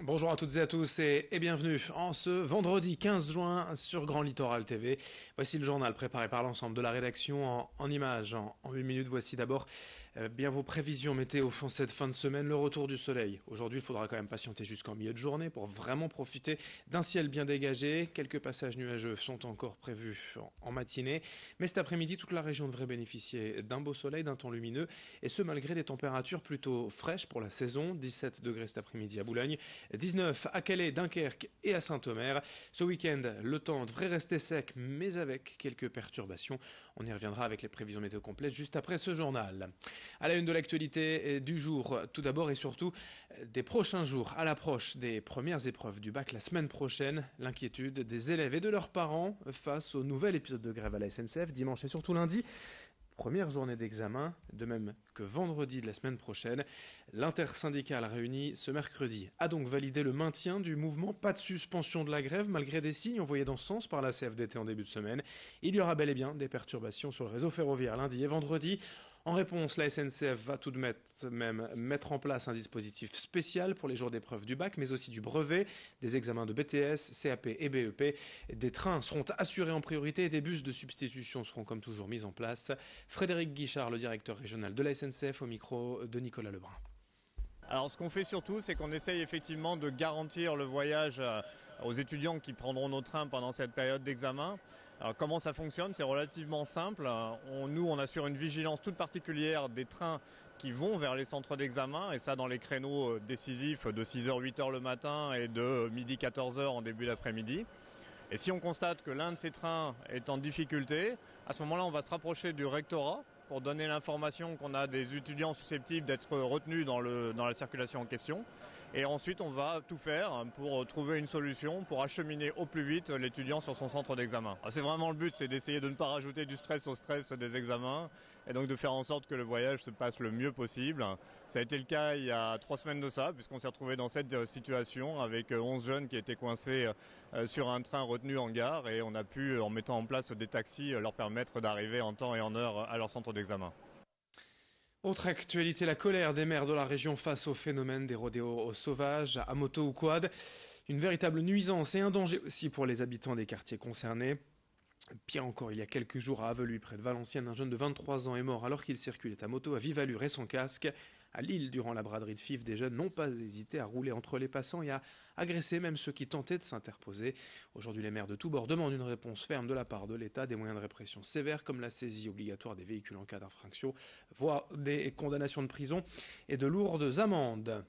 Bonjour à toutes et à tous et bienvenue en ce vendredi 15 juin sur Grand Littoral TV. Voici le journal préparé par l'ensemble de la rédaction en images. En 8 minutes, voici d'abord bien vos prévisions météo en cette fin de semaine, le retour du soleil. Aujourd'hui, il faudra quand même patienter jusqu'en milieu de journée pour vraiment profiter d'un ciel bien dégagé. Quelques passages nuageux sont encore prévus en matinée, mais cet après-midi, toute la région devrait bénéficier d'un beau soleil, d'un temps lumineux, et ce malgré des températures plutôt fraîches pour la saison. 17 degrés cet après-midi à Boulogne, 19 à Calais, Dunkerque et à Saint-Omer. Ce week-end, le temps devrait rester sec, mais avec quelques perturbations. On y reviendra avec les prévisions météo complètes juste après ce journal. À la une de l'actualité du jour, tout d'abord et surtout des prochains jours, à l'approche des premières épreuves du bac la semaine prochaine, l'inquiétude des élèves et de leurs parents face au nouvel épisode de grève à la SNCF dimanche et surtout lundi. Première journée d'examen, de même que vendredi de la semaine prochaine. L'intersyndicale réunie ce mercredi a donc validé le maintien du mouvement. Pas de suspension de la grève malgré des signes envoyés dans ce sens par la CFDT en début de semaine. Il y aura bel et bien des perturbations sur le réseau ferroviaire lundi et vendredi. En réponse, la SNCF va tout de même mettre en place un dispositif spécial pour les jours d'épreuve du bac, mais aussi du brevet, des examens de BTS, CAP et BEP. Des trains seront assurés en priorité et des bus de substitution seront comme toujours mis en place. Frédéric Guichard, le directeur régional de la SNCF, au micro de Nicolas Lebrun. Alors ce qu'on fait surtout, c'est qu'on essaye effectivement de garantir le voyage aux étudiants qui prendront nos trains pendant cette période d'examen. Alors comment ça fonctionne? C'est relativement simple. Nous, on assure une vigilance toute particulière des trains qui vont vers les centres d'examen, et ça dans les créneaux décisifs de 6h, 8h le matin et de midi, 14h en début d'après-midi. Et si on constate que l'un de ces trains est en difficulté, à ce moment-là, on va se rapprocher du rectorat pour donner l'information qu'on a des étudiants susceptibles d'être retenus dans la circulation en question. Et ensuite, on va tout faire pour trouver une solution pour acheminer au plus vite l'étudiant sur son centre d'examen. C'est vraiment le but, c'est d'essayer de ne pas rajouter du stress au stress des examens et donc de faire en sorte que le voyage se passe le mieux possible. Ça a été le cas il y a 3 semaines de ça, puisqu'on s'est retrouvé dans cette situation avec 11 jeunes qui étaient coincés sur un train retenu en gare, et on a pu, en mettant en place des taxis, leur permettre d'arriver en temps et en heure à leur centre d'examen. Autre actualité, la colère des maires de la région face au phénomène des rodéos sauvages, à moto ou quad. Une véritable nuisance et un danger aussi pour les habitants des quartiers concernés. Pire encore, il y a quelques jours à Aveluy, près de Valenciennes, un jeune de 23 ans est mort alors qu'il circulait à moto à vive allure et son casque. À Lille, durant la braderie de FIF, des jeunes n'ont pas hésité à rouler entre les passants et à agresser même ceux qui tentaient de s'interposer. Aujourd'hui, les maires de tous bords demandent une réponse ferme de la part de l'État, des moyens de répression sévères comme la saisie obligatoire des véhicules en cas d'infraction, voire des condamnations de prison et de lourdes amendes.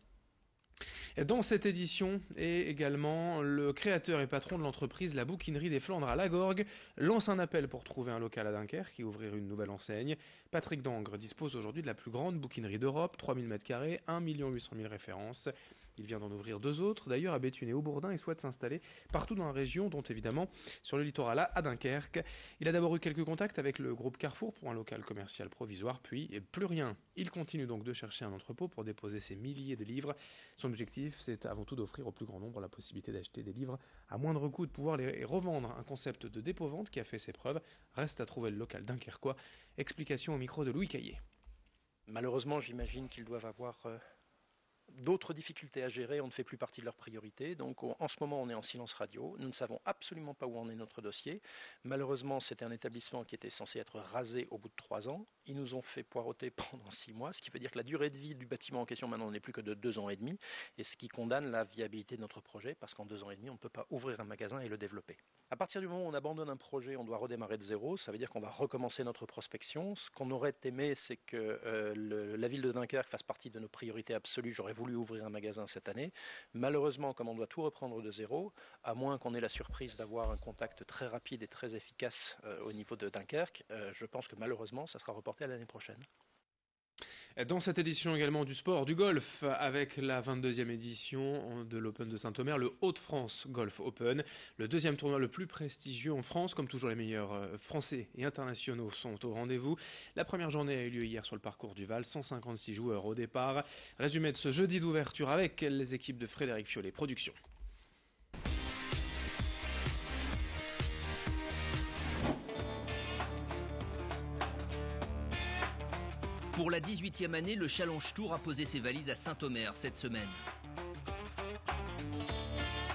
Dans cette édition, et également, le créateur et patron de l'entreprise La Bouquinerie des Flandres à Lagorgue lance un appel pour trouver un local à Dunkerque et ouvrir une nouvelle enseigne. Patrick Dangre dispose aujourd'hui de la plus grande bouquinerie d'Europe, 3000 m², 1 800 000 références. Il vient d'en ouvrir 2 autres, d'ailleurs à Béthune et au Bourdin, et souhaite s'installer partout dans la région, dont évidemment sur le littoral à Dunkerque. Il a d'abord eu quelques contacts avec le groupe Carrefour pour un local commercial provisoire, puis plus rien. Il continue donc de chercher un entrepôt pour déposer ses milliers de livres. Son objectif, c'est avant tout d'offrir au plus grand nombre la possibilité d'acheter des livres à moindre coût, de pouvoir les revendre. Un concept de dépôt-vente qui a fait ses preuves. Reste à trouver le local dunkerquois. Explication au micro de Louis Caillé. Malheureusement, j'imagine qu'ils doivent avoir d'autres difficultés à gérer, on ne fait plus partie de leurs priorités. Donc en ce moment, on est en silence radio. Nous ne savons absolument pas où en est notre dossier. Malheureusement, c'était un établissement qui était censé être rasé au bout de 3 ans. Ils nous ont fait poireauter pendant 6 mois, ce qui veut dire que la durée de vie du bâtiment en question maintenant n'est plus que de 2 ans et demi, et ce qui condamne la viabilité de notre projet, parce qu'en 2 ans et demi, on ne peut pas ouvrir un magasin et le développer. À partir du moment où on abandonne un projet, on doit redémarrer de zéro. Ça veut dire qu'on va recommencer notre prospection. Ce qu'on aurait aimé, c'est que la ville de Dunkerque fasse partie de nos priorités absolues. J'aurais voulu ouvrir un magasin cette année. Malheureusement, comme on doit tout reprendre de zéro, à moins qu'on ait la surprise d'avoir un contact très rapide et très efficace au niveau de Dunkerque, je pense que malheureusement, ça sera reporté à l'année prochaine. Dans cette édition également du sport, du golf, avec la 22e édition de l'Open de Saint-Omer, le Hauts-de-France Golf Open, le deuxième tournoi le plus prestigieux en France. Comme toujours, les meilleurs français et internationaux sont au rendez-vous. La première journée a eu lieu hier sur le parcours du Val, 156 joueurs au départ. Résumé de ce jeudi d'ouverture avec les équipes de Frédéric Fiolet Productions. Pour la 18e année, le Challenge Tour a posé ses valises à Saint-Omer cette semaine.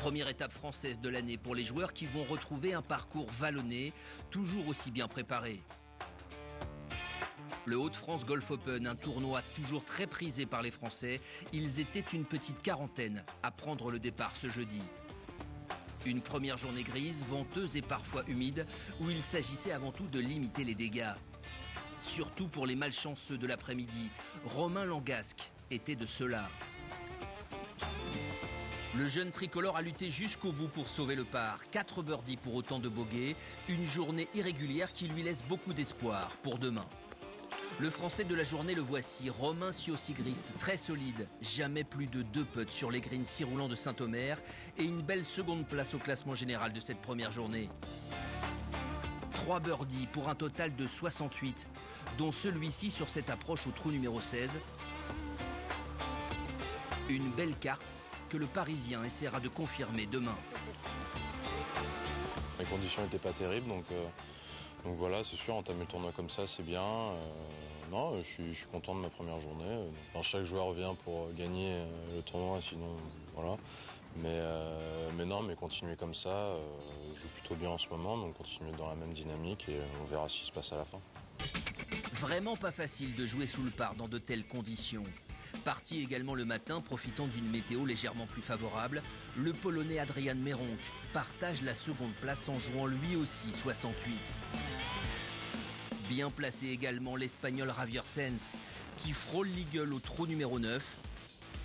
Première étape française de l'année pour les joueurs qui vont retrouver un parcours vallonné, toujours aussi bien préparé. Le Hauts-de-France Golf Open, un tournoi toujours très prisé par les Français, ils étaient une petite quarantaine à prendre le départ ce jeudi. Une première journée grise, venteuse et parfois humide, où il s'agissait avant tout de limiter les dégâts. Surtout pour les malchanceux de l'après-midi, Romain Langasque était de ceux-là. Le jeune tricolore a lutté jusqu'au bout pour sauver le par. 4 birdies pour autant de bogeys, une journée irrégulière qui lui laisse beaucoup d'espoir pour demain. Le Français de la journée, le voici, Romain Sigrist, très solide. Jamais plus de 2 putts sur les greens 6 roulants de Saint-Omer et une belle seconde place au classement général de cette première journée. 3 birdies pour un total de 68, dont celui-ci sur cette approche au trou numéro 16. Une belle carte que le Parisien essaiera de confirmer demain. Les conditions n'étaient pas terribles, donc voilà, c'est sûr, entamer le tournoi comme ça, c'est bien. Non, je suis content de ma première journée. Enfin, chaque joueur vient pour gagner le tournoi, sinon voilà. Mais non, mais continuer comme ça, je joue plutôt bien en ce moment, donc continuer dans la même dynamique et on verra ce qui se passe à la fin. Vraiment pas facile de jouer sous le par dans de telles conditions. Parti également le matin, profitant d'une météo légèrement plus favorable, le Polonais Adrian Meronk partage la seconde place en jouant lui aussi 68. Bien placé également l'Espagnol Javier Sens, qui frôle l'eagle au trou numéro 9,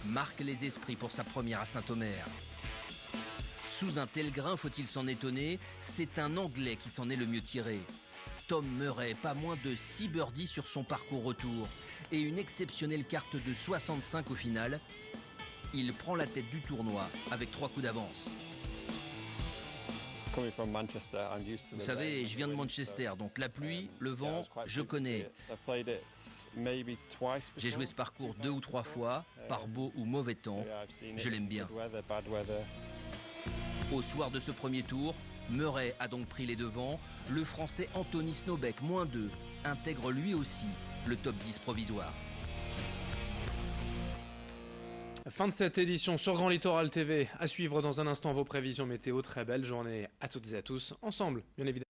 marque les esprits pour sa première à Saint-Omer. Sous un tel grain, faut-il s'en étonner, c'est un Anglais qui s'en est le mieux tiré. Tom Murray, pas moins de 6 birdies sur son parcours retour et une exceptionnelle carte de 65 au final. Il prend la tête du tournoi avec 3 coups d'avance. Vous savez, je viens de Manchester, donc la pluie, le vent, je connais. J'ai joué ce parcours 2 ou 3 fois, par beau ou mauvais temps, je l'aime bien. Au soir de ce premier tour, Murray a donc pris les devants. Le Français Anthony Snowbeck, -2, intègre lui aussi le top 10 provisoire. Fin de cette édition sur Grand Littoral TV. À suivre dans un instant vos prévisions météo. Très belle journée à toutes et à tous. Ensemble, bien évidemment.